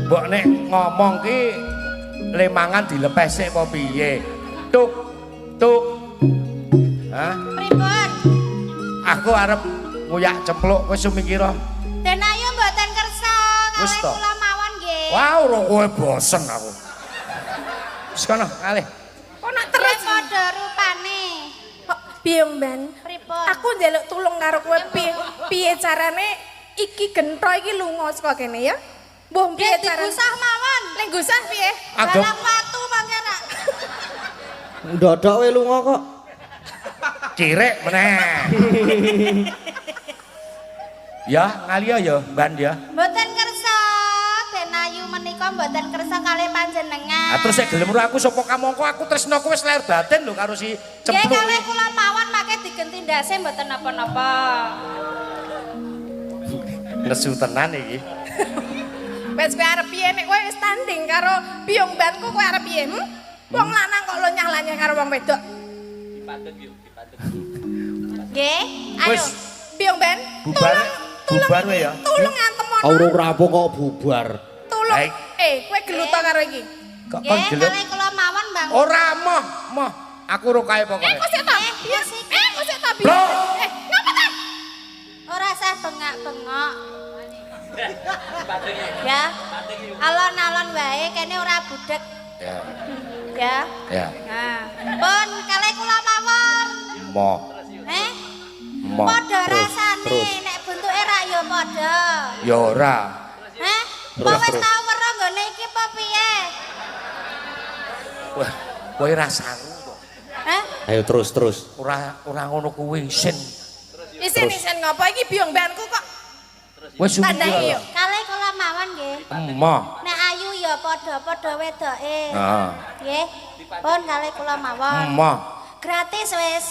Mbok nek ngomong ki lemangan dilepes sik apa piye? Tuk. Tuk. Hah? Pripun? Aku arep nguyak cempluk wis sumikira. Den ayu mboten kersa Wis kalih to. kula mawon nggih. Wah, ora kowe bosen aku. Wis kono kalih. Kok nak terus padha rupane. kok piye Mbak? Pripun? Aku njaluk tulung karo kowe piye carane iki gentho iki lunga saka kene ya? Mbah piye Nggih carane? digusah mawon. Ning gusah piye? Agem Dalam watu mangke rak. Ndodok kowe lunga kok. cirek meneh. Ya, ngalia ya, Mbak ya. Mboten kersa. Den ayu menika mboten kersa kalih panjenengan. Ah terus sik gelem aku sapa kamangka aku tresno kowe wis lair batin lho karo si Nggih cempluk. kalih kula mawon make digenti ndase mboten napa-napa. Nesu tenan iki. Wes kowe arep piye nek kowe wis tanding karo biyong banku kowe arep piye? Wong lanang kok lonyah-lanyah karo wong wedok. Nggih, ayo. Wis Biyong ban, bubar bubar wae ya. tulung antemono. Aura rampung kok bubar. Tulung. Baik. Kowe geluto karo iki. Kok kon Nggih gelem? kalih kula mawon, Bang. Ora moh. Aku ro kae pokoke. Kok sik ta? Iya sih. Kok sik ta Loh. biyong? Ngapa ta? Ora usah bengak-bengok. Ya. Alon-alon wae kene ora budek. Ya. Ya. Ya. Nah, pun kalih kula mawon. Moh. Moh. Padha Terus, rasane terus. nek bentuke rak ya padha. Ya ora. Kok wis tau weruh nggone iki apa piye? Wah, kowe ra saru kok. Ayo terus. Ora ngono kuwi isin. Isin ngopo iki biyong banku kok Wis tandahi yo. Kalih kula mawon nggih. Moh. Nek ayu ya padha-padha wedoke. Heeh. Nggih. Pun kalih kula mawon. Moh. Gratis wis.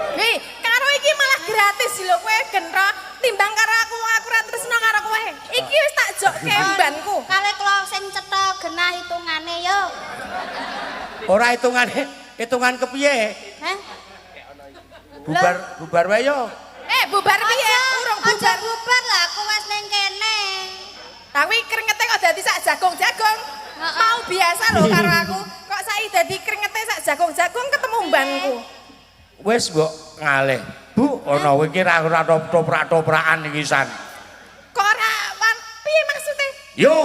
Hei, karo iki malah gratis lho kowe gentho timbang karo aku ora tresno karo kowe. Iki wis tak jokke banku. Kalih kula sing cetha genah hitungane yo. Ora hitungan kepiye? Heh. Bubar wae yo. Bubar piye? Urung Aja bubar. bubar lah aku wis ning kene. Tapi kringete kok dadi sak jagung-jagung. Mau biasa lho karo aku. Kok saiki dadi kringete sak jagung-jagung ketemu mbanku. Wis mbok ngalih. Bu, ana kowe iki ra toprak-toprakan iki san. Kok ora piye maksude? Yo.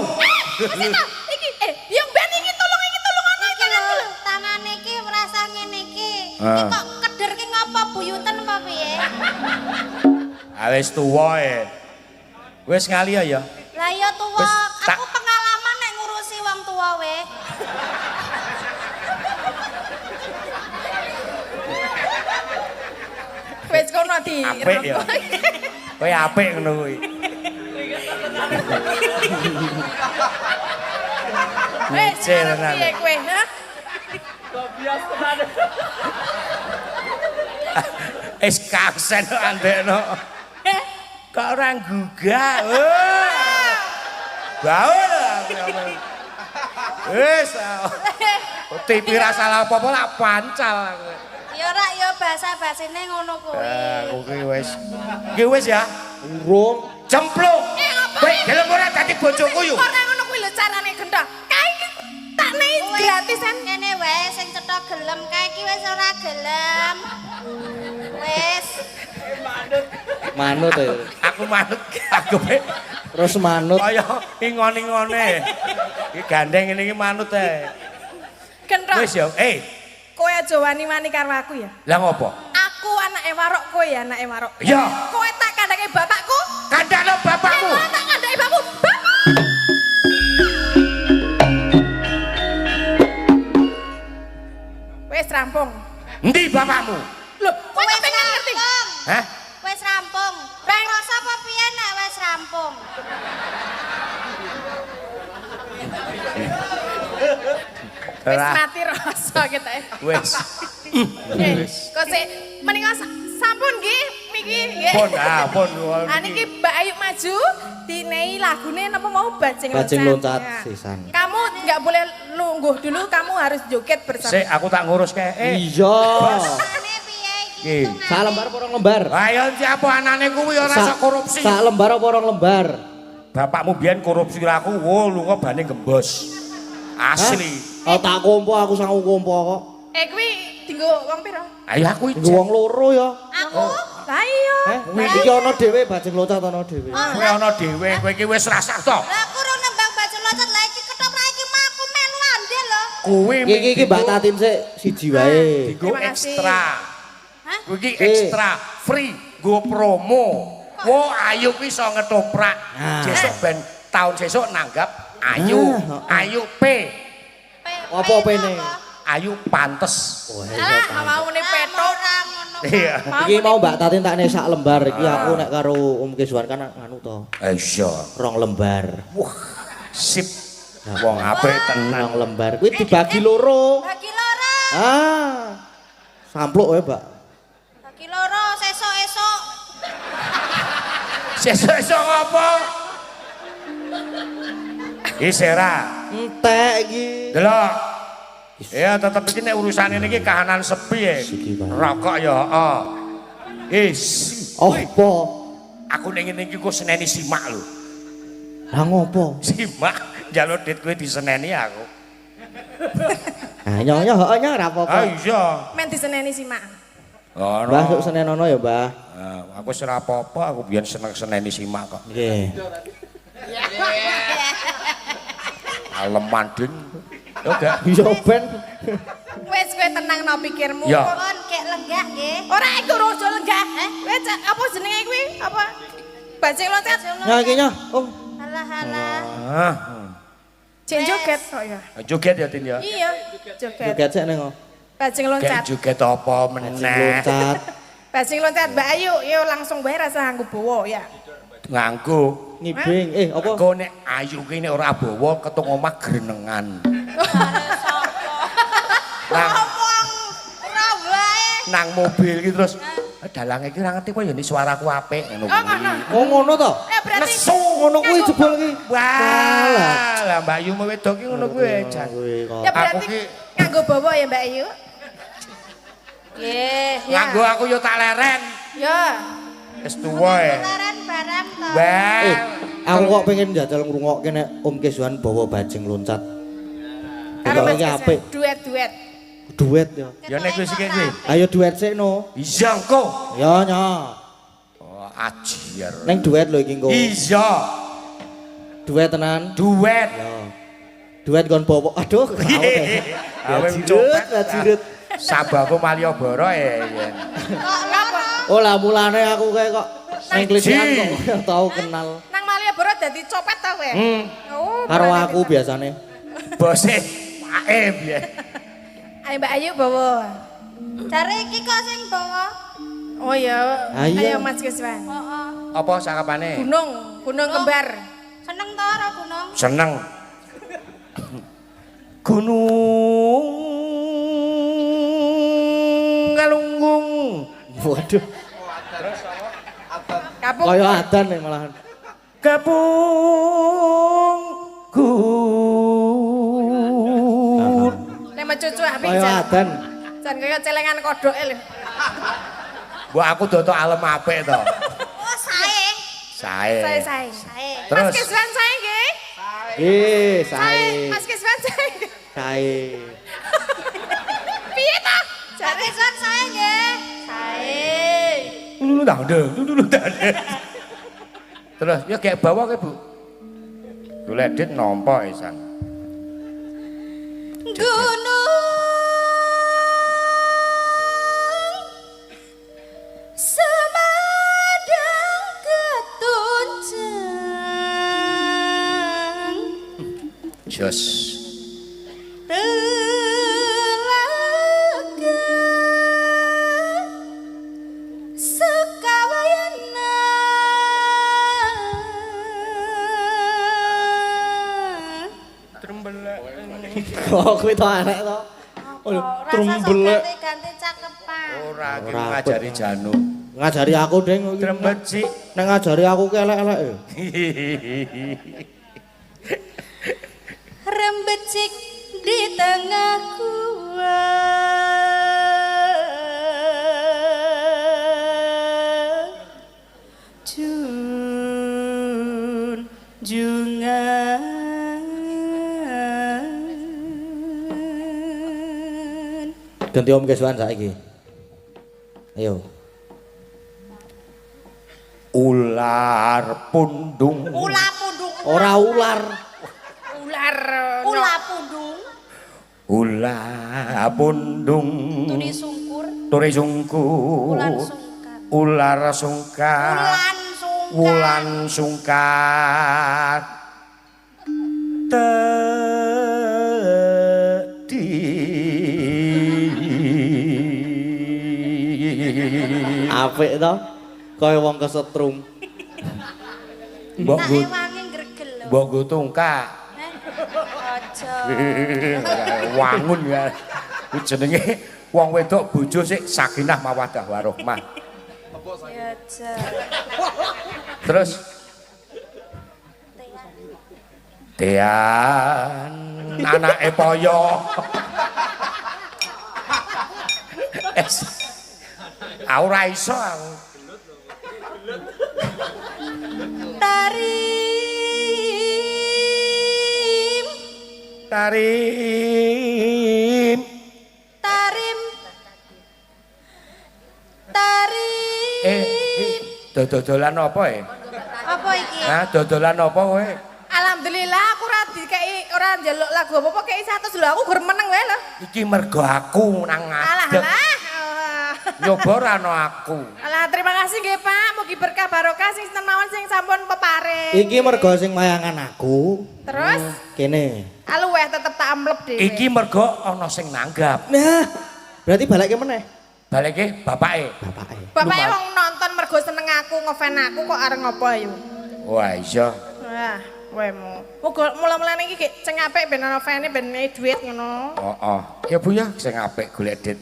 Iki yang ben iki tulung ana Iki lho, tangane iki merasa ngene iki. Iki kok keder ki ngapa buyuten apa piye? Ah wis tuwa e. Wis ngali ya. Lah ya tuwa, Wis, tak- aku pengalaman nek ngurusi wong tuwa we. Wis kono di. Apik ya. Kowe apik ngono kuwi. Wis Cil tenan. piye kowe, ha? Es kaksen andekno. Kok ora gugah. Gaul aku ngomong. Wis. TV ra salah apa-apa lak pancal aku. Ya ora ya basa-basine ngono kuwi. Aku ki wis. Ki wis ya. Urung. Cempluk. Kowe gelem ora dadi bojoku yo. Ora ngono kuwi lho carane gentho. Kae iki tak nei gratisan. Kene wae sing cetha gelem kae iki wis ora gelem. Wis. Manut ya. Aku manut aku pe. Terus manut. Kaya ingon-ingone. Iki gandeng ngene iki manut ae. Gentho. Wis ya. Kowe aja wani-wani karo aku ya. Lah ngopo? Aku anake Warok, kowe ya anake Warok. Ya. Kowe tak kandhake bapakku. Kandhakno bapakmu. Kowe tak kandhake bapakku. Bapak. Wis rampung. Endi bapakmu? Loh, kowe kok pengen ngerti? Hah? Wis rampung. Bang. Rasa apa piye nek wis rampung? Wis Ora. mati rasa kita ya. Wis. Kok sik menika sampun nggih miki nggih. Pun. Niki Mbak Ayu maju dinehi lagune napa mau bajing loncat. Bajing loncat Ya. sisan. Kamu nggak boleh lungguh dulu, kamu harus joget bersama. Sik aku tak ngurus kae. Iya. Rasane piye iki? Iki. hitungane? Sak lembar apa 2 lembar? Ayo siapa anane kuwi ora sok korupsi. Sak lembar apa 2 lembar? bapakmu biyen korupsi aku, wo lunga bane gembos. Asli. Oh tak kompo aku sangu kompo kok. Kuwi dienggo wong pira? Ayo aku Nggo wong loro ya. Aku Lah iya. Iki ana dhewe bajing loncat ana dhewe. kowe ana dhewe, kowe iki wis rasah to. lah aku ora nembang baju loncat lah iki ketoprak iki mah aku melu andel lho. Kuwi Iki Mbak Tatin sik siji wae. digo Terima kasih. ekstra. Hah? Kuwi iki ekstra free go promo. Wo ayu kuwi iso ngetoprak. Nah. Sesuk ben taun sesuk nanggap ayu. Ayu P. Apa pene? Ayu pantes. Alah, mau ne petok. Ora ngono. Iya. Iki mau Mbak Tatin tak nek sak lembar iki aku nek karo Om Kiswan kan anu to. Iya. 2 lembar. Wah, sip. Wong apik tenan. 2 lembar. Kuwi dibagi loro. Bagi loro. Ah. Sampluk wae, Mbak. Bagi loro sesuk-esuk. Sesuk-esuk apa? Isera. Entek iki. Delok. Ya tetep iki nek urusan ini iki kahanan sepi ya. Rokok ya, heeh. Apa? Aku ning ngene iki kok seneni simak lho. Lah ngopo? Simak njaluk dit kowe diseneni aku. Ah nyonya heeh nya ora Ah apa-apa. iya. Men diseneni simak. Ngono. Mbah sok senenono ya, Mbah. Aku wis ora apa-apa, aku biyen seneng seneni simak kok. Nggih. Aleman din. Yo gak. Iya ben. Wis kowe tenang no pikirmu. Ya. Kon kek lenggah nggih. Ora iku rojo lenggah. Wis apa jenenge kuwi? Apa? Bajing loncat. Nya iki nya, Om. Halah-halah. Ah. Jeng joget kok ya. Joget ya Tin ya. Iya, joget. Joget sik ning. Bajing Kayak loncat. joget apa meneh. Loncat. Bajing loncat Mbak Ayu, yo langsung bae rasa nganggo bawa ya. Nganggo. Ngibing. Apa? Engko nek ayu ki nek ora bawa ketung omah grenengan. Nang Ngomong ora wae. nang mobil ki terus dalange ki ora ngerti kok ya nek suaraku apik ngono kuwi. Oh ngono to? Berarti Nesu Ngono kuwi jebol iki. Wah, lah Mbak Yu mau wedok ki ngono kuwi jan. Kuwi kok. ya berarti Aku ki nganggo bawa ya Mbak Ayu. Nggih, ya. nganggo aku yo tak leren. Ya. Wis tuwa e. Tularan barang to. Wah. Aku kok pengen njajal ngrungokke nek Om Kiswan bawa bajing loncat. Karo Kok Mas iki Kiswan, apik. duet-duet. Duet ya. Ya nek wis iki kuwi. Ayo duet sik no. Iya engko. Ya nya. Oh, ajier. Neng duet lho iki engko. Iya. Duet tenan. Duet. Ya. Duet kon bawa. Aduh, kau deh. Awe Jiret, jiret. Sabaku Malioboro ya. Kok loro. Oh lah mulane aku kayak kok neng klisian kok tau kenal. Nang Malioboro dadi copet ta kowe? Oh. Karo berarti aku biasane. Bose Pak ya. Ayo Mbak Ayu bawa. Jare iki kok sing bawa. Oh ya. Ayo. Ayo Mas Kiswan. Heeh. Apa sangkapane? Gunung kembar. Seneng to ora gunung? Seneng. Gunung Galunggung. Waduh, Kapuk. kaya adan nih malahan. Kapung Gun. Nek mecucu apik Kaya jan. adan. Jan kaya celengan kodhoke lho. Mbok aku dotok alem apik to. Oh, sae. Sae. Sae. Sae. Terus Mas Kiswan sae nggih. Sae. Mas Kiswan sae. Sae. Piye ta? Jare Jare son sae nggih. Sae. dulu dade. Terus ya kayak bawa ke Bu. Duledit nampa isan. Gunung Semadang ketuncang Jos. Telaga Sekawayana Trembelek. Kok kuwi to arek to? Oh, trembelek. Ganti cakepan. Ora ki Ora ngajari apik. Janu. Ngajari aku deng. Trembet sik. Neng ngajari aku ki elek-elek ya. Rembecik di tengah gua Jun Ganti Om Keswan saiki. Ayo. Ular pundung. Ula pundung. Ora ular. Ular. Ula pundung. Ula pundung. Turi sungkur. Turi sungkur. Ulan sungkar. Ular sungkar. Ulan sungkar. Wulan sungkar. Apik to? Kaya wong kesetrum. Mbok Tak nggo ewangi gregel lho. mbok nggo tungkak. Aja. Wangun ya. Ku jenenge wong wedok bojo sik sakinah mawaddah warahmah. Aja. Terus Dean anake Poyo. Ora iso aku. Tarim. Tarim. Tarim. Tarim. Dodolan apa Apa iki? Hah, dodolan apa kowe? Alhamdulillah aku ora dikei ora njaluk lagu apa-apa kei 100 lho aku gur meneng wae lho. Iki mergo aku nang Alah ngadeg. alah. Nyoba ora ana aku. Alah terima kasih nggih Pak, mugi berkah barokah sing sinten mawon sing sampun peparing. Iki mergo sing mayangan aku. Terus Kene. aluweh tetep tak amlep dhewe. Iki mergo ana sing nanggap. Nah, berarti balik meneh. Balike bapake. Bapake. Bapaknya wong nonton mergo seneng aku, ngefan aku kok areng ngopo ayo. Wah, iya. Wah, wemu. Mula-mulane iki sing apik ben ana fane ben ngei duit ngono. Oh. Ya Bu ya, sing apik golek dit.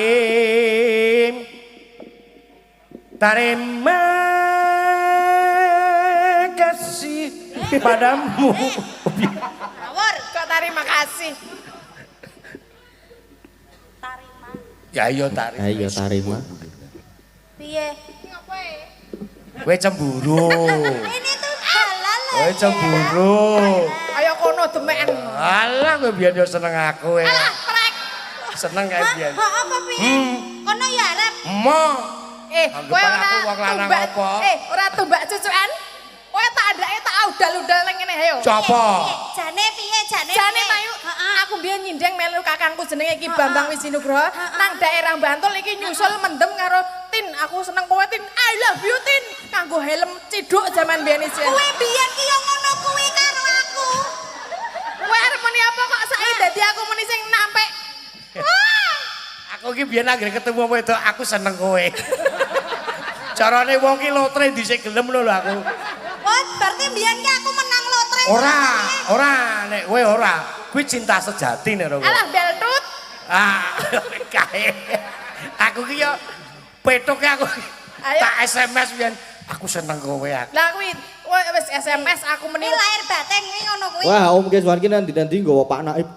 Tarim. Terima kasih padamu. Ngawur, kok terima kasih. Tarima. Ya iya tarim. Ayo tarima. Piye? Kowe cemburu. Ini tuh halal lho. Kowe cemburu. Ayo kono demen. Alah kowe biyen yo seneng aku ya. Alah, prek. Seneng kae biyen. Hah, apa piye? Kono ya arep. Mo. Kowe Anggapan ora aku wong lanang tumbak- apa? ora tumbak cucukan. Kowe tak andake tak udal-udal nang ngene ayo. Copo. Jane piye? Jane Jane piye? tayu, Heeh. aku biyen nyindeng melu kakangku jenenge Ki Bambang Wisinugroho nang daerah Bantul iki nyusul mendem karo Tin. Aku seneng kowe Tin. I love you Tin. Kanggo helm ciduk zaman biyen iki. Kowe biyen ki yo ngono kuwi karo aku. Kowe arep muni apa kok saiki dadi aku muni sing nampek. Wah! Aku ki biyen anggere ketemu wedok aku seneng kowe. Carane wong ki lotre dhisik gelem lho aku. Oh, berarti biyen ki aku menang lotre. Ora, nek kowe ora. Kuwi cinta sejati nek kowe. Alah beltut. Ah, kae. Aku ki yo petoke aku. Ayo. Tak SMS biyen aku seneng kowe aku. Lah kuwi wis SMS aku meni. Ini lahir batin ki ngono kuwi. Wah, Om Keswan ki nanti nggawa Pak Naib.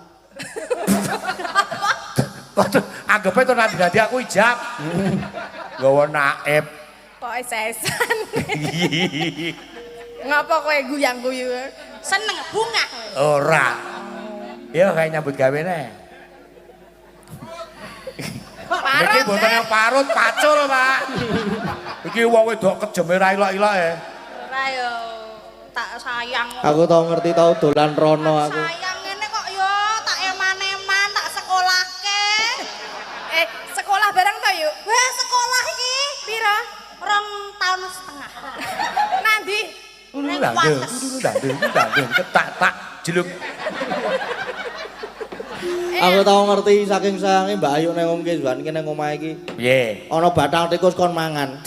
Anggape to nanti aku ijab. Gawa naib. Kok sesan. Ngapa kowe guyang-guyu? Seneng bunga. Ora. Ya kayak nyambut gawe nih. Iki boten yang parut, pacul, Pak. Iki wong wedok kejeme ra ilok-ilok ya. Ora yo tak sayang. Aku tau ngerti tau dolan rono aku. Sayang ngene kok yo tak eman-eman tak sekolahke. Sekolah bareng to yuk? Wah, sekolah iki Pira? 2 tahun setengah. Nanti. Dangdung, ketak-tak, jeluk. Aku tau ngerti saking sayange Mbak Ayu nang Om Keswan ki nang omah iki. Piye? Ana bathang tikus kon mangan.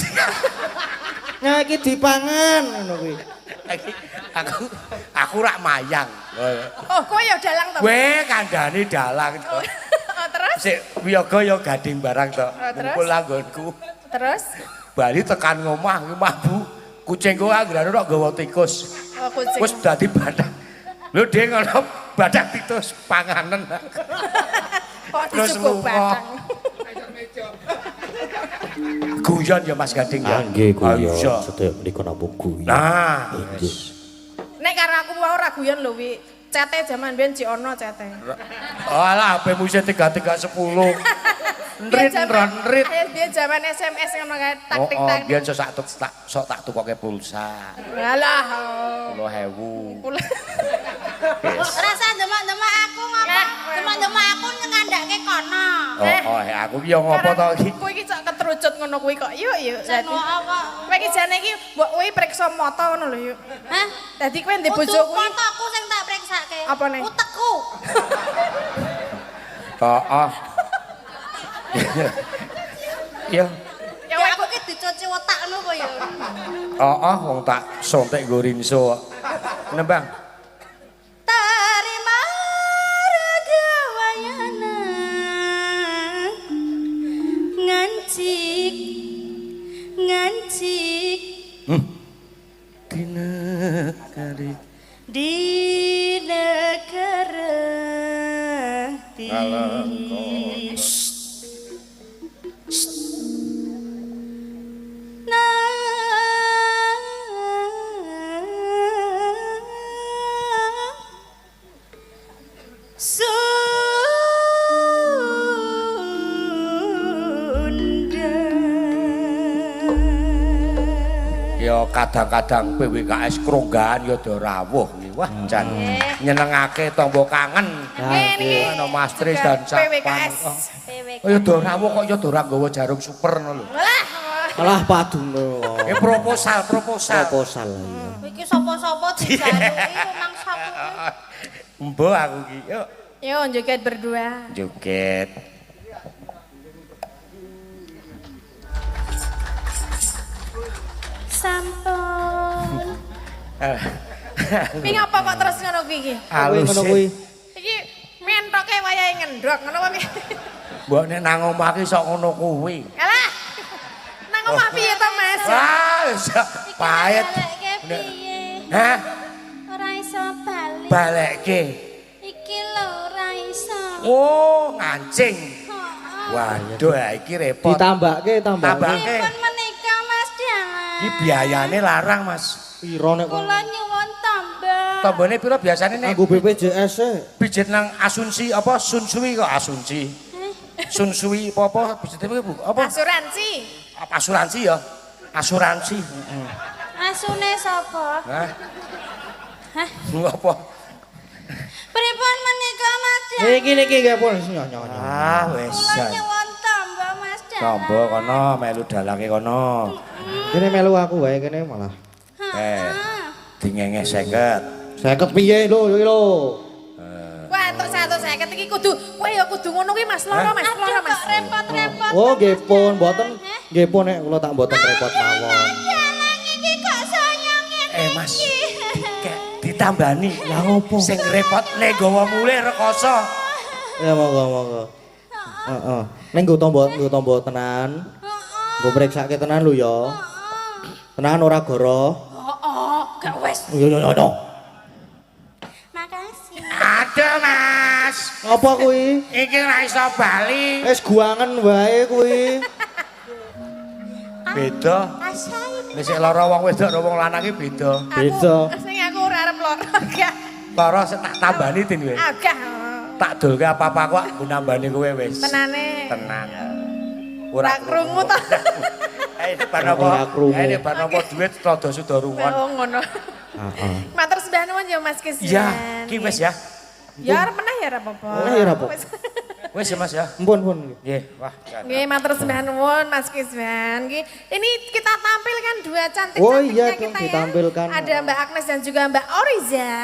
Nah iki dipangan ngono kuwi. Aku rak mayang. Oh, kowe ya dalang to? Kowe kandhane dalang to. Oh, terus? Sik wiyaga ya gading barang to. Terus? Kumpul langgonku. Terus? Bali tekan ngomah Bu. Kucingku anggere tok gawa tikus. Oh, kucing. Wis dadi badak. Lho dhek ngono badak tikus panganen. Kok Terus dicukup lunga. batang. Guyon ya Mas Gading ya. Nggih guyon. Iya. Sedaya menika namung guyon. Nah, Nggih. Nek karo aku mau ora guyon lho wi. Cete jaman biyen ji ono cete. Alah HP musim 3310. Nrit nrit. Dia zaman SMS ngono kae taktik Oh, taktik. biyen sok tak tukoke pulsa. Alah. 10.000. Rasa demak-demak aku ngapa? Demak-demak aku ngandake kono. Oh, aku ki yo ngopo to iki? Kowe iki cok keterucut ngono kuwi kok. Yuk. Seno apa? Kowe iki jane iki mbok kuwi priksa mata ngono lho yuk. Hah? Dadi kowe ndek bojo kuwi. Fotoku sing tak priksake. Apa nih? Utekku. Heeh. Ya. Ya Ya aku ki dicuci otakmu kok ya. Heeh, wong tak sontek nggo rinso. Nembang. Tarima raga wayana ngancik Dina kali. di negara Ya kadang-kadang PWKS kronggahan ya do rawuh iki. Wah, jan nyenengake tombo kangen. Niki Ana Mas Tris dan PWKS. Oh ya do rawuh kok ya do ora nggawa jarum super ngono lho. Alah padune. Proposal. Proposal. iki sapa-sapa dijaluki mangsaku. Embo aku ki. Yuk. Yo joget berdua. Joget. Sampun. Pi ngapa kok terus ngono kuwi iki? Halus. Ngono kuwi. Iki mentoke wayahe ngendhok ngono apa piye? Mbok nek nang omah ki sok ngono kuwi. Alah. Nang omah piye to, Mas? Wah, pahit. Balekke piye? Hah? Ora iso balik. Balekke. Iki lho ora iso. Oh, ngancing. Heeh. Waduh, iki repot. Ditambahke. Tambahke. Pun menika Mas Dalan. Iki biayane larang, Mas. Piro nek kok? Kula nyuwun tambah. Tombone piro biasane nek Nganggo BPJS e. pijet nang Asunsi apa Sunsui kok Asunsi. Sunsui apa pijet Bu? Apa? Asuransi. Apa asuransi ya? Asuransi. Heeh. Asune sapa? Hah? Hah? Apa? Pripun menika Mas Dalan? Niki nggih pun nyonya. Ah, wis. Kula nyuwun tambah Mas Dalan. Tombo kono melu dalange kono. Kene melu aku wae kene malah. Dingenge 50. 50 piye lho iki lho. Wah, entuk 150 iki kudu kowe ya kudu ngono kuwi Mas, loro Mas, loro Aduh Mas. kok repot-repot. Oh nggih pun mboten. Nggih pun nek kula tak mboten repot mawon. Dalan iki kok sayang ngene. Mas. Kek ditambani. Lah ngopo? Sing repot nek gawa mulih rekoso. Ya monggo. Heeh. Ning nggo tombo tenan. Nggo mriksake tenan lho ya. Tenan ora goro. Gak wis. Yo. Makasih. Aduh, Mas. Apa kuwi? Iki ora iso bali. Wis guangen wae kuwi. Beda. Asain. Nek sik lara wong wedok karo wong lanang iki beda. Beda. Sing aku ora arep loro. Gak. Lara sik tak tambani tin kowe. Agak. Tak dolke apa-apa kok aku nambani kowe wis. Tenane. Tenang. Ora krungu to. Ini bar Ora apa? krungu. Ini bar apa duit rada suda rungon. Oh ngono. Heeh. Matur sembah nuwun ya Mas Kisyan. Iya, ki wis ya. Ya arep meneh ya ora apa-apa. Meneh ya ora apa-apa. Wis. Wis ya Mas ya. Pun. Nggih, wah. jan. Nggih, matur sembah nuwun Mas Kisyan. Nggih, ini kita tampilkan dua cantik Oh iya kita dong, ya. ditampilkan. Ada Mbak Agnes dan juga Mbak Oriza.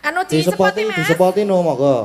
Anu Disepoti Mas. no monggo.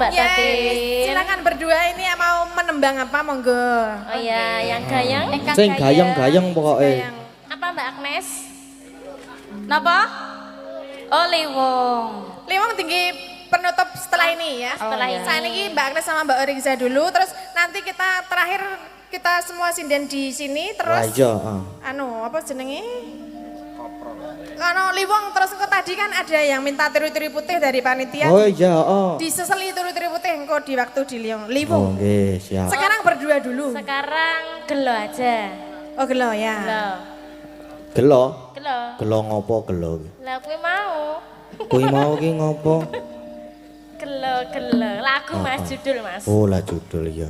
Mbak Tati. Silakan berdua ini mau menembang apa monggo. Oh iya, yang gayang. Sing gayeng-gayeng pokoknya. Apa Mbak Agnes? Napa? Oh, Liwong. Liwang tinggi penutup setelah ini ya. Setelah ini. Saya ini Mbak Agnes sama Mbak Oriza dulu, terus nanti kita terakhir kita semua sinden di sini terus. Iya, Anu apa jenenge? Kalau Liwong terus kok tadi kan ada yang minta teri-teri putih dari panitia. Oh iya, oh. Diseseli teri-teri putih engko di waktu di Oh, Liwong. nggih, siap. Sekarang berdua dulu. Sekarang gelo aja. Oh gelo ya. Gelo. Gelo. Gelo. Gelo ngopo gelo? Lah kuwi mau. Kuwi mau ki ngopo? Gelo, gelo. Lagu Mas, judul Mas. Oh, lah judul ya.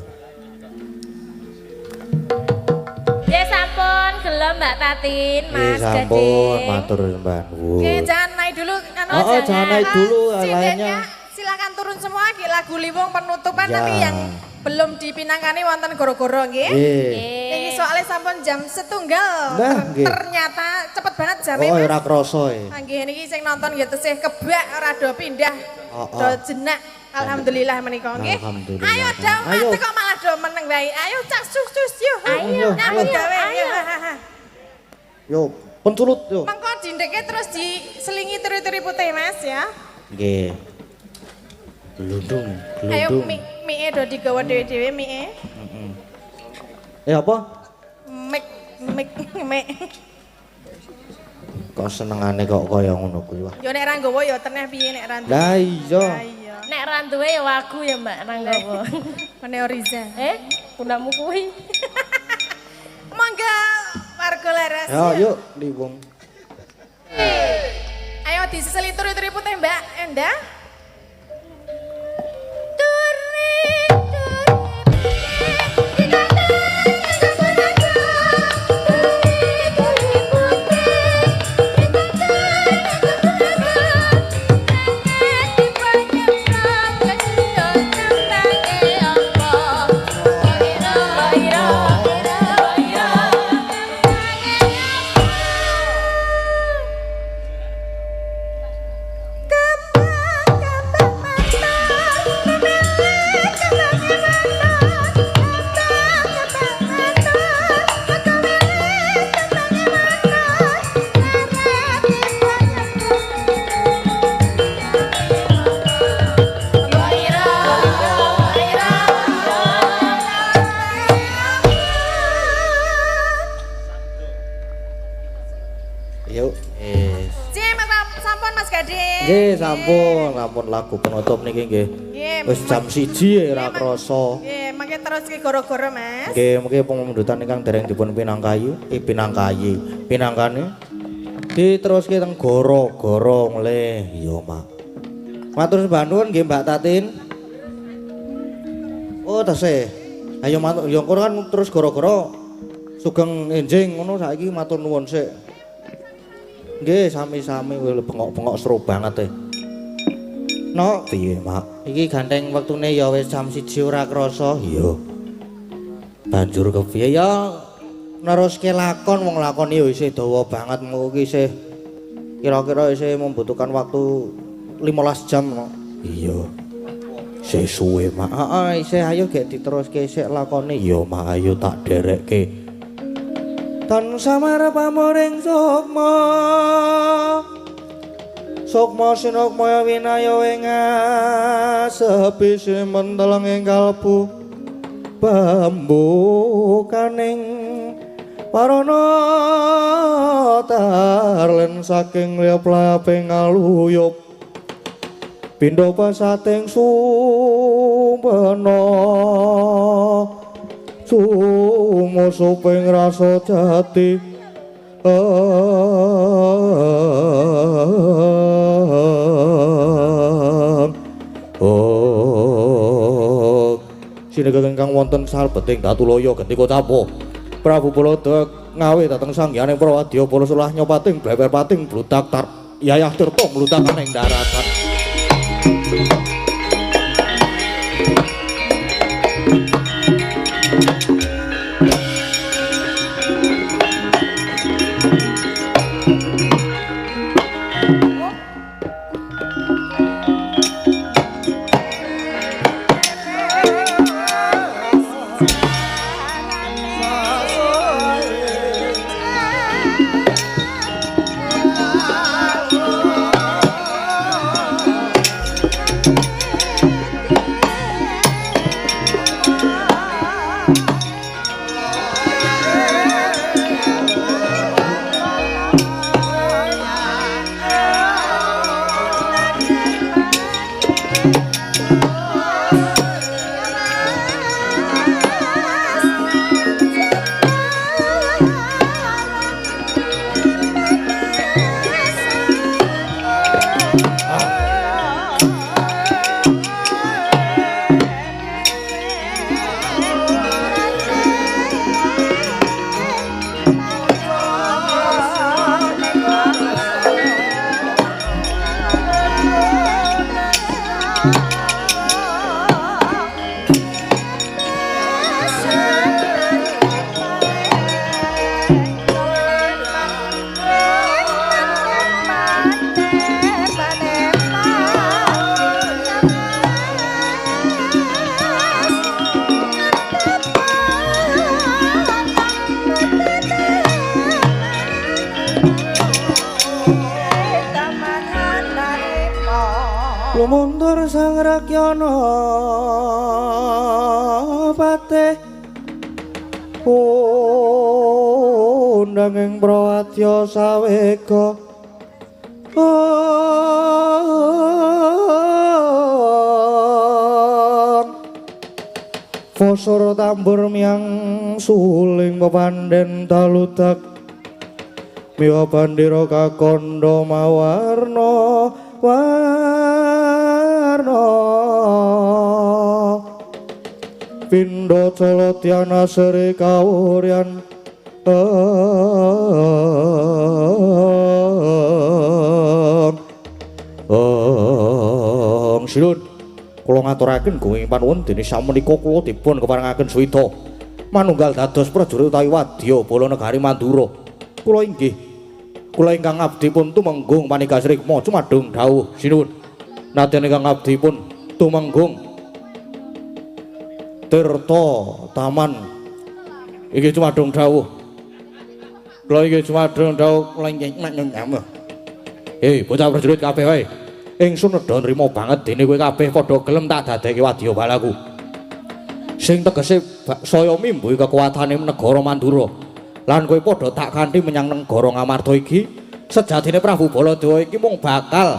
Ya sampun, gelo Mbak Tatin, Mas sampun, Gading. matur Mbak. Oke, jangan naik dulu kan. Jangan naik dulu Sindennya lainnya. silakan turun semua ki lagu Liwong penutupan Ya. nanti yang belum dipinangkani wonten goro-goro nggih. Nggih. Ini soalnya sampun jam setunggal. Nah, nggih. Ternyata cepet banget jamnya Oh, Mas. ora krasa e. Nggih niki sing nonton ya tesih kebak ora do pindah. Oh, Do jenak. Alhamdulillah menika nggih. Alhamdulillah. Ayo dong, Ayo. Mas kok malah do meneng wae. Ayo cak sus yo. Ayo, nyambut ayo, gawe. ayo. Yo, penculut yo. Mengko dindeke terus diselingi teri-teri putih Mas ya. Nggih. Glundung, Ayo glundung. mie do digawa dhewe-dhewe mie. Apa? Mik. Kok senengane kok kaya ngono kuwi wah. Yo nek ra nggawa yo teneh piye nek ra. Lah iya. Iya. Nek randuwe ya wagu ya Mbak Ranggawa. Mene Oriza. Pundamu kuwi. Mangga warga leres. Ya, yuk Liwong. Ayo diseseli turi-turi putih Mbak Endah. Yuk. Sampun Mas Gading. Nggih, sampun lagu penutup niki nggih. Nggih. Wis jam 1 ora krasa. Nggih, mangke terus ki goro-goro Mas. Nggih, mengki pemundutan ingkang dereng dipun pinangkayu, pinangkane diteruske teng goro-goro ngleh. Iya, Mak. Matur sembah nuwun nggih Mbak Tatin. Oh, tesih. Ayo matur, ya kono kan terus goro-goro sugeng enjing ngono saiki matur nuwun sik. Nggih, sami-sami bengok-bengok seru banget No, piye, Mak? Iki ganteng wektune ya wis jam 1 ora krasa. Iya. Banjur kepiye ya neruske lakon wong lakon ya isih dawa banget mengko iki isih kira-kira isih membutuhkan waktu 15 jam no. Iya. Isih suwe, Mak. Heeh, isih ayo gek diteruske sik lakone. Iya, Mak, ayo tak derekke. Tan samar pamoring sukma Sukma sinukmaya winaya ing asepi simenteleng ing kalbu bambu kaning warana tarlen saking liap-laping aluyup pindha pasating sumpena sumusuping rasa jati Sinegah ingkang wonten salbeting Datulaya Gentika Capo Prabu Baladewa ngawe dhateng sangyaning Prawadya Palasulah nyopating bleber pating bludak tar yayah tirta mlutakan ing daratan Mawar sang rakyana patih nanging prawadya sawega Fosor tambur miang suling pepandhen taludak miwa bandira kakandha mawarna warna pindha calatyana sri kawuryan Silun kula ngaturaken gunging panuwun dene samenika kula dipun keparengaken swida manunggal dados prajurit utawi wadya bala negari Mandura. Kula inggih kula ingkang abdi pun tumenggung Manigasri Rikma cumadung dawuh sinuwun. Nadyan ingkang abdi pun tumenggung Tirta Taman iki cumadung dawuh. Kula iki cumadung dawuh kula inggih nyam. Bocah prajurit kabeh wae. Ingsun nedha nrimo banget dene kowe kabeh padha gelem tak dadekke wadya balaku. Sing tegese saya mimbuhi kekuatane negara Mandura. Lan kowe padha tak kanthi menyang negara Ngamarta iki, sejatine Prabu Baladewa iki mung bakal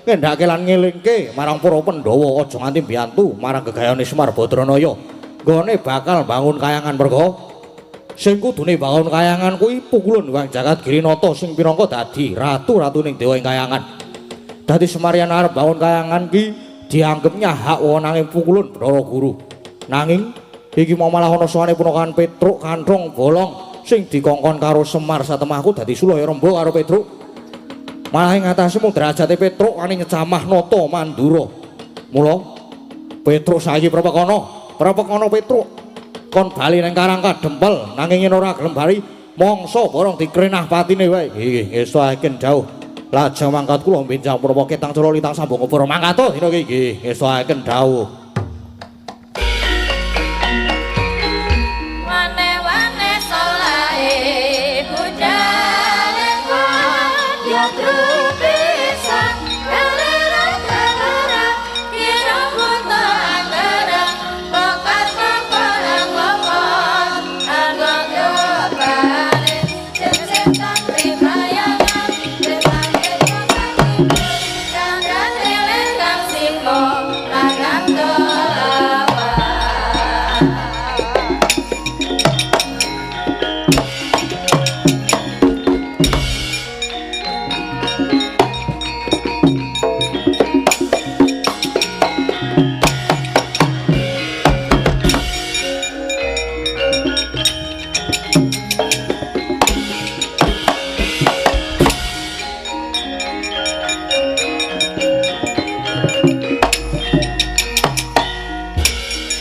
ngendhake lan ngelingke marang para Pandhawa aja nganti mbiyantu marang gegayane Semar Badranaya. Nggone bakal bangun kayangan merga sing kudune bangun kayangan kuwi pukulan Hyang Jagat Girinata sing pirangka dadi ratu-ratuning dewa ing kayangan. Dadi Semar yen arep bangun kayangan ki dianggepnya hak wewenanging pukulan Bathara Guru. Nanging iki mau malah ana sowane Punakan Petruk Kanthong Bolong sing dikongkon karo Semar satemahku dadi Sulaya Remba karo Petruk. Malah ing atase mung derajate Petruk ani nyecamah nata Mandura. Mula Petruk saiki prapakana Petruk kon bali ning Karang Kadempel nanging yen ora gelem bali mangsa borong dikrenah patine wae. Nggih estuaken jauh. Lajeng mangkat kula benjang purwa ketang cara litang sambung para mangkat dina iki nggih estuaken dawuh. Wane-wane solae budale ya trupisan galera kira buta angara bakar paparang ngomong agak yopare sesetan ribayangan berlanjut makan dan dalil kang siko lagang dolawa.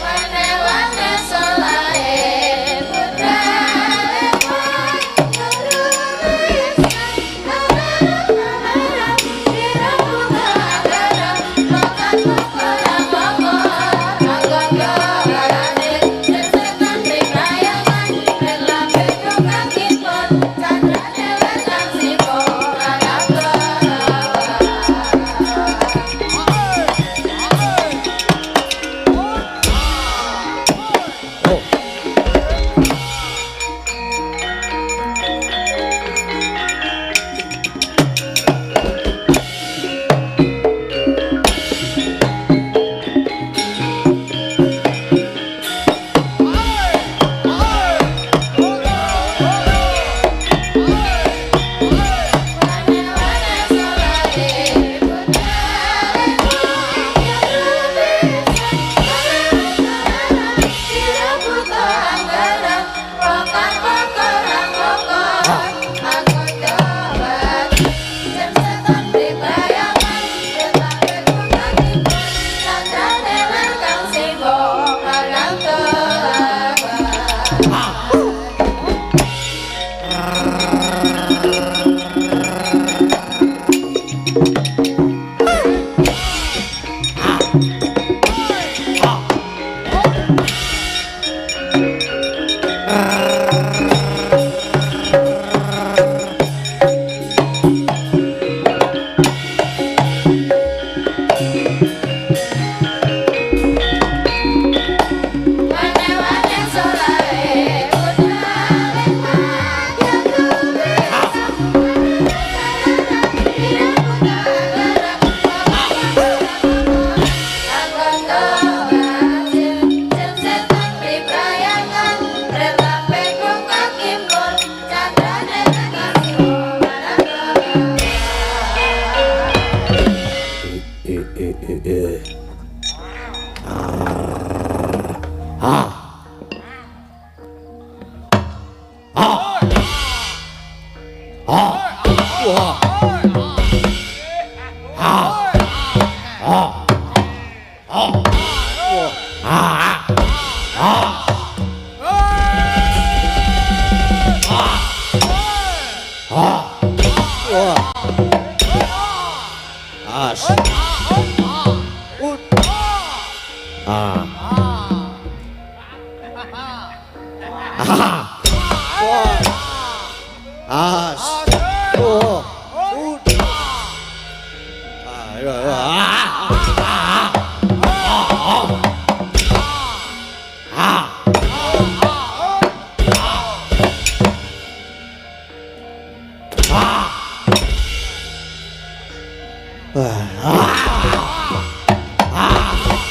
Wane-wane solae budale kira buta angara bakar paparang ngomong agak yopare sesetan ribayangan berlanjut makan kipun candra dewe kang siko lagang dolawa. Wane-wane solae budale kira buta angara bakar paparang ngomong agak yopare sesetan ribayangan berlanjut makan kipun candra dewe kang siko lagang dolawa. Wah. As. Ah. Wah. As. Oh.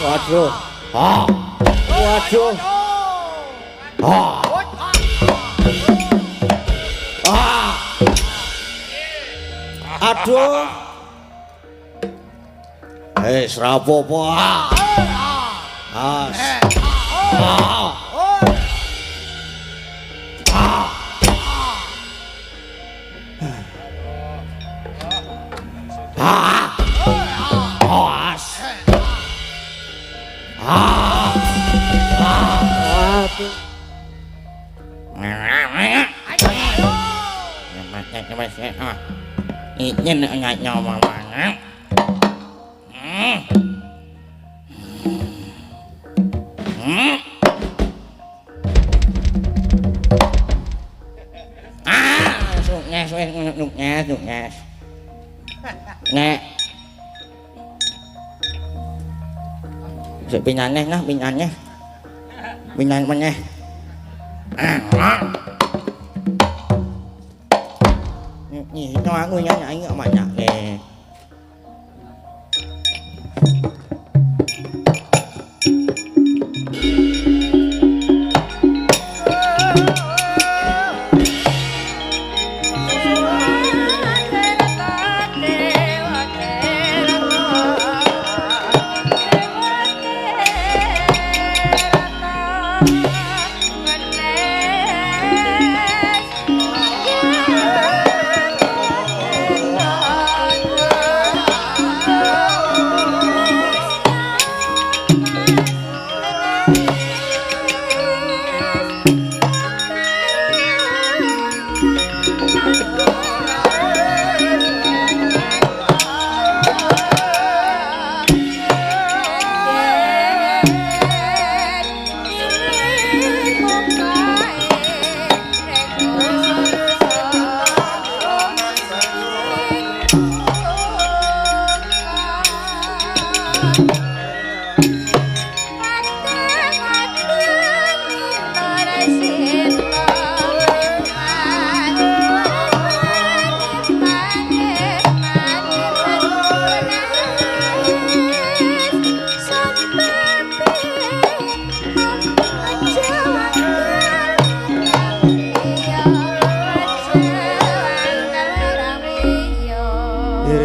Waduh. Waduh. Aduh. Rapopo. As. Ini nggak nyawa banget. Sukses. Nek. Sik pinyane nah pinyane. Pinyan meneh. Itu aku nyanyi gak banyak nih.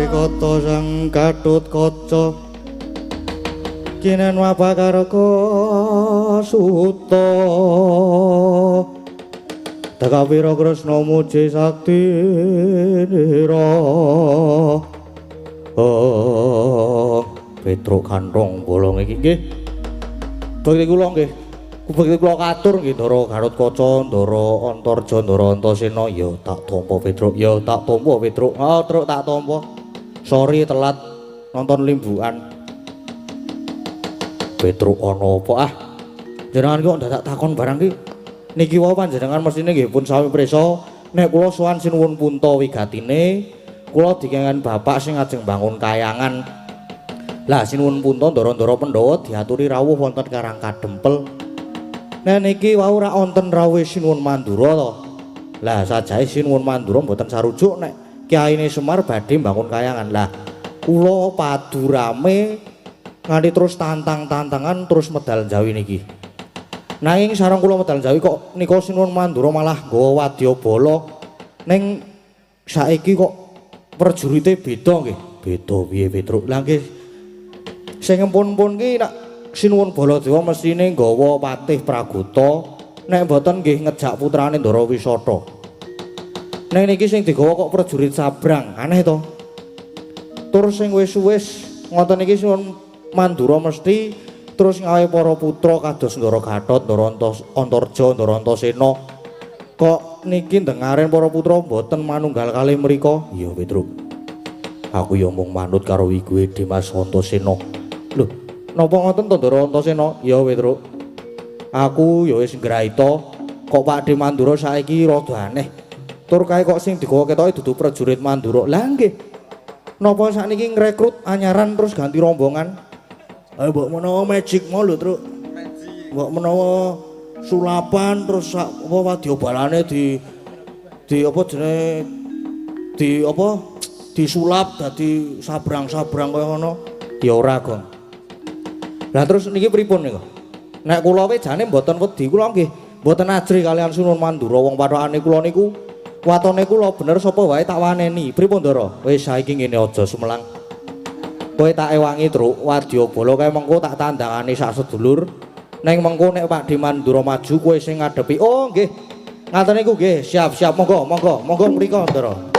Kata sang Gatut Kaca kinen wapakarka suta Dakawira Kresna muji sakti nira Petruk kantong bolong iki nggih bakti kula nggih bakti kula katur nggih Ndara Gatut Kaca Ndara Antarja Ndara Antasena ya tak tampa Petruk ya tak tampa Petruk Truk tak tampa sorry telat nonton limbukan Petruk ana apa jenengan kok dadak takon barang ki niki wae panjenengan mestine nggih pun sami prisa nek kula sowan sinuwun punta wigatine kula dikengen bapak sing ajeng bangun kayangan lah sinuwun punta ndara-ndara Pandhawa diaturi rawuh wonten Karang Kadempel nek niki wau ora wonten rawuh sinuwun Mandura to lah sajae sinuwun Mandura mboten sarujuk nek Kyaine Semar badhe bangun kayangan lah kula padu rame nganti terus tantang-tantangan terus medal Jawi niki nanging sareng kula medal Jawi kok nika sinuwun Mandura malah nggawa wadyabala ning saiki kok prajurite beda nggih beda piye Petruk lah nggih sing empun-empun ki nak sinuwun Baladewa mestine nggawa Patih Pragota nek mboten nggih ngejak putrane Ndara Wisata nek niki sing digawa kok prajurit sabrang aneh to tur sing wis-wis ngoten iki sinuwun Mandura mesti terus ngawe para putra kados Ndara Gatot Ndara Antarja Ndara Antasena kok niki ndengaren para putra mboten manunggal kalih mriku. Iya, Petruk. Aku ya mung manut karo iku Dimas Antasena. Lho, napa ngoten to Ndara Antasena? Ya, Petruk. Aku ya wis nggraita kok Pakde Mandura saiki rada aneh. Tur kae kok sing digawa ketoke dudu prajurit Mandura. Lah nggih. Napa sakniki ngrekrut anyaran terus ganti rombongan? Mbok menawa magic mau lho, Truk. Mbok menawa sulapan terus apa wadyabalane di apa jenenge di apa disulap dadi sabrang-sabrang kaya ngono. Ya ora, Gong. Lah terus niki pripun niku? Nek kula wae jane mboten wedi, kula nggih mboten ajri kalian Sunan Mandura. Wong pathokane kula niku watone kula bener sapa wae tak waneni. Pripun, Ndara? Wis saiki ngene aja sumelang. Kowe tak ewangi, Truk. Wadyabala kae mengko tak tandangane sak sedulur. Neng mengko nek Pakde Mandura maju kowe sing ngadepi. Oh, nggih. Ngaten niku nggih. Siap-siap. Monggo mriko, Ndara.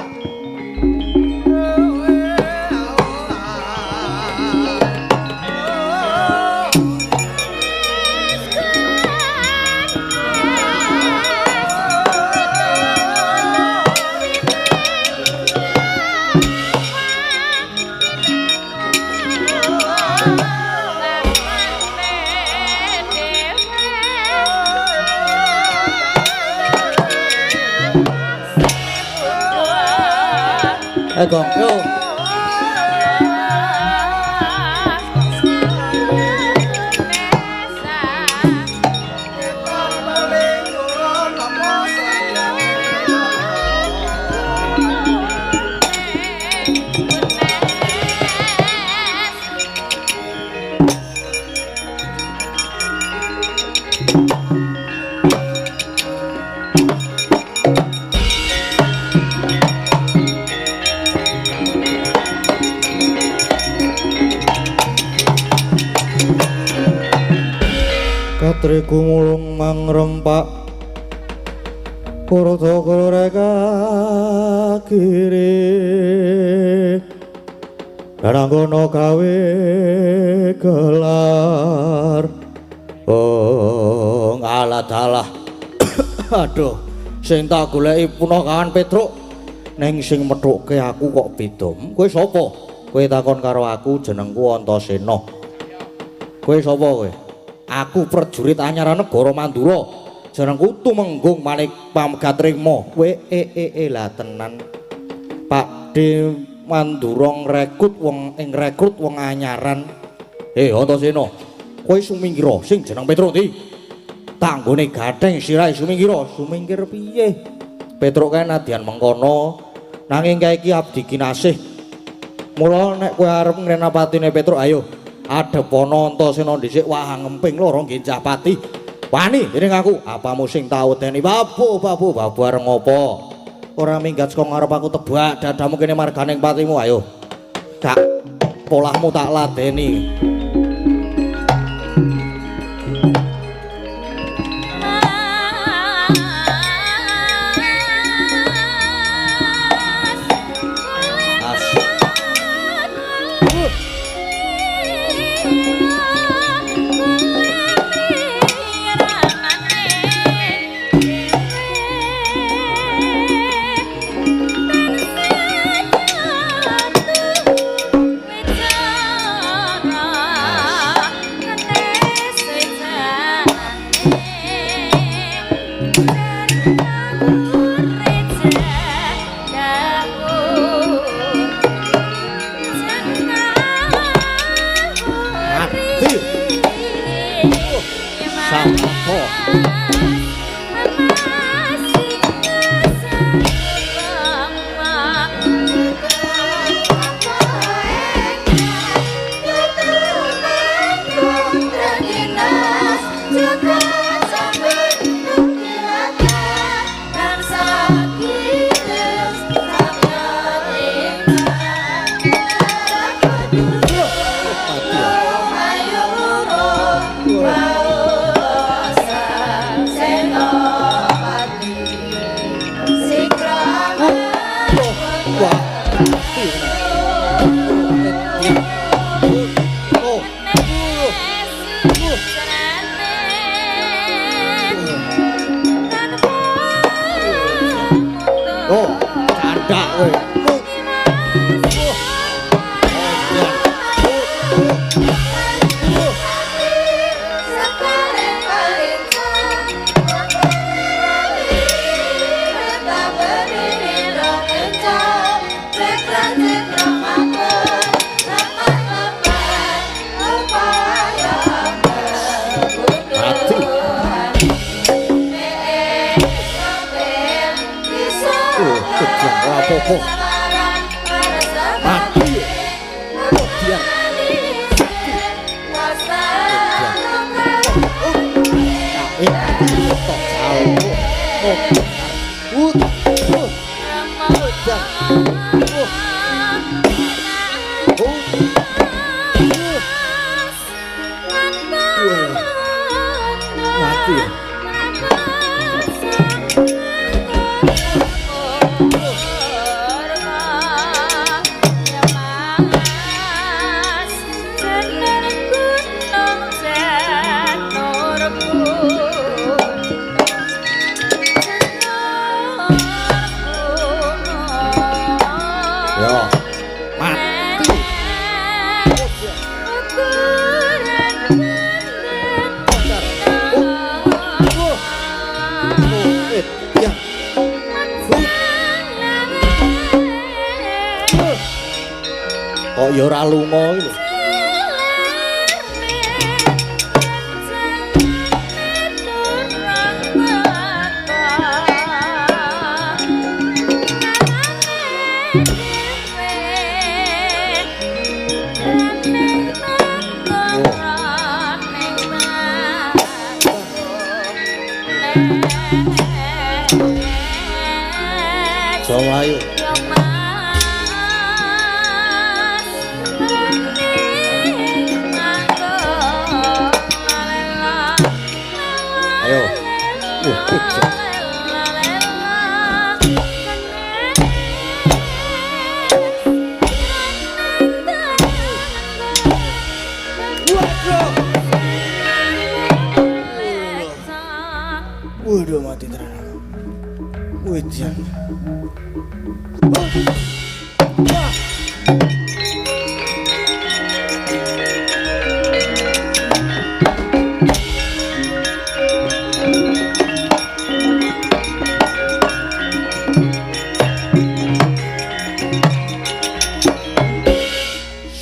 Gong, yo. Katriku mulung mangrempak Kurta kureka kiri Daranggono gawe gelar Oh ngalah dalah Aduh sing tak goleki punakawan Petruk Neng sing methuke aku kok beda Kowe sapa? Kowe takon karo aku jenengku Antasena Kowe sapa kowe? Aku prajurit anyaran negara Mandura. Jenengku Tumenggung Manik Pamgatrima. Kowe lah tenan. Pakde Mandura ngrekrut wong anyaran. Antasena. Kowe sumingkira sing jeneng Petruk ndi? Tanggone gatheng sirahe sumingkira. Sumingkir piye? Petruk kae nadyan mengkono nanging kae iki abdi kinasih. Mula nek kowe arep ngrenapatine Petruk ayo adepono Antasena dhisik wah ngemping loro genjah pati. Wani dening aku, apamu sing tau deni babu areng ngopo? Ora minggat saka ngarep aku tebak dadamu kene marganing patimu ayo. Gak polahmu tak ladeni. Ra Oh, candak kowe. Apa-apa. Mati. Dia. Mati. Kok ya ora lunga iki lho. Ayo. Ayo. Waduh mati tenan. Wajan.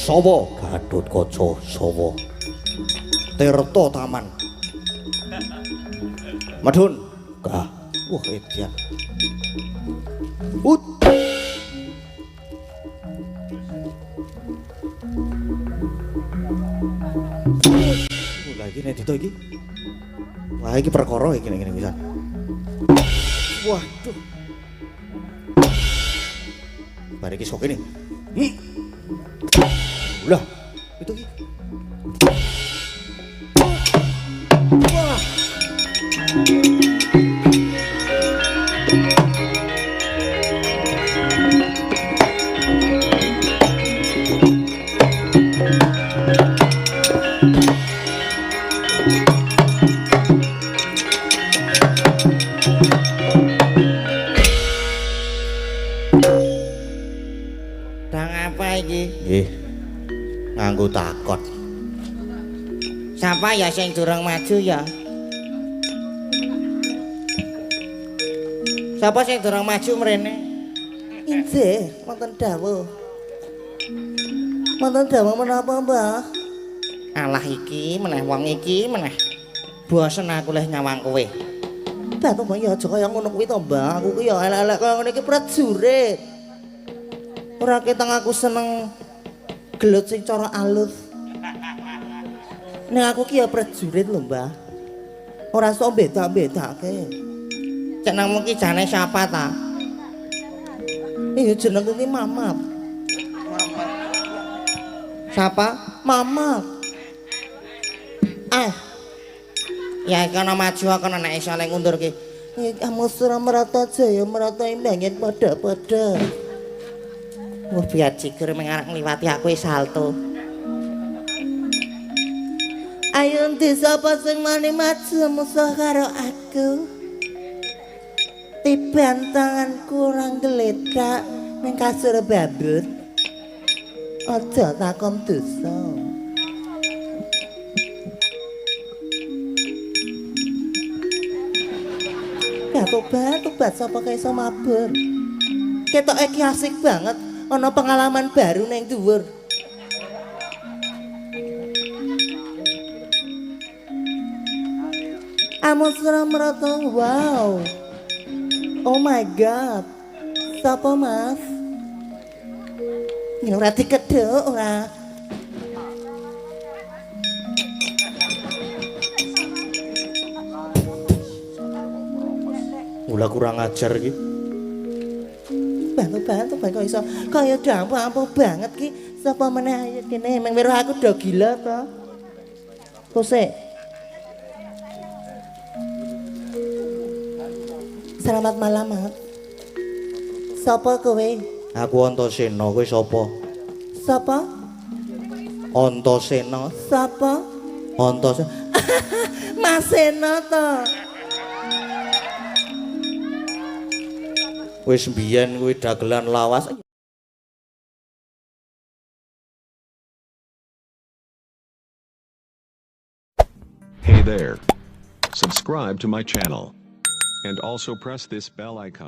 Sawa Gatotkaca sawa Tirta Taman Madun Kah wah edian Ut lagi nek dito iki wah iki perkara iki ngene pisan waduh bar iki sok ini lah itu iki wah nganggo takon. Siapa ya sing durung maju ya? Siapa sing durung maju mrene? Inggih, wonten dawuh. Wonten dawuh menapa, Mbah? Alah iki meneh wong iki meneh. Bosen aku leh nyawang kowe. Batu Mbah ya aja kaya ngono kuwi to, Mbah. Aku ki ya elek-elek kaya ngene iki prajurit. Ora ketang aku seneng gelut sing cara alus. Nek aku ki ya prajurit lho, Mbah. Ora sok beda-bedake. Cek nang ki jane siapa ta? Iya jenengku ki Mamat. Siapa? Mamat. Ya kana maju kana nek iso nek ngundur ki. Kamu surah merata jaya merata imbangin pada-pada. Wah biar cikur mengarang ngliwati aku salto. Ayo endi sapa sing mani maju musuh karo aku. Tiban tangan kurang geletak ning kasur babut. Aja takon dosa. Ya tobat sapa kae iso mabur. Ketok iki asik banget, ana pengalaman baru ning dhuwur. Amusra merata, wow. Oh my god. Sapa Mas? Ya ora dikedhuk ora. Mula kurang ajar iki. Bantu kok iso kaya dampu banget ki. Sapa meneh ayo kene meng weruh aku do gila to. Kose. Selamat malam, Mat. Sapa kowe? Aku Antasena, kowe sapa? Sapa? Antasena. Sapa? Antasena. Mas Sena to. Wis mbiyen kuwi dagelan lawas. Hey there. Subscribe to my channel. And also press this bell icon.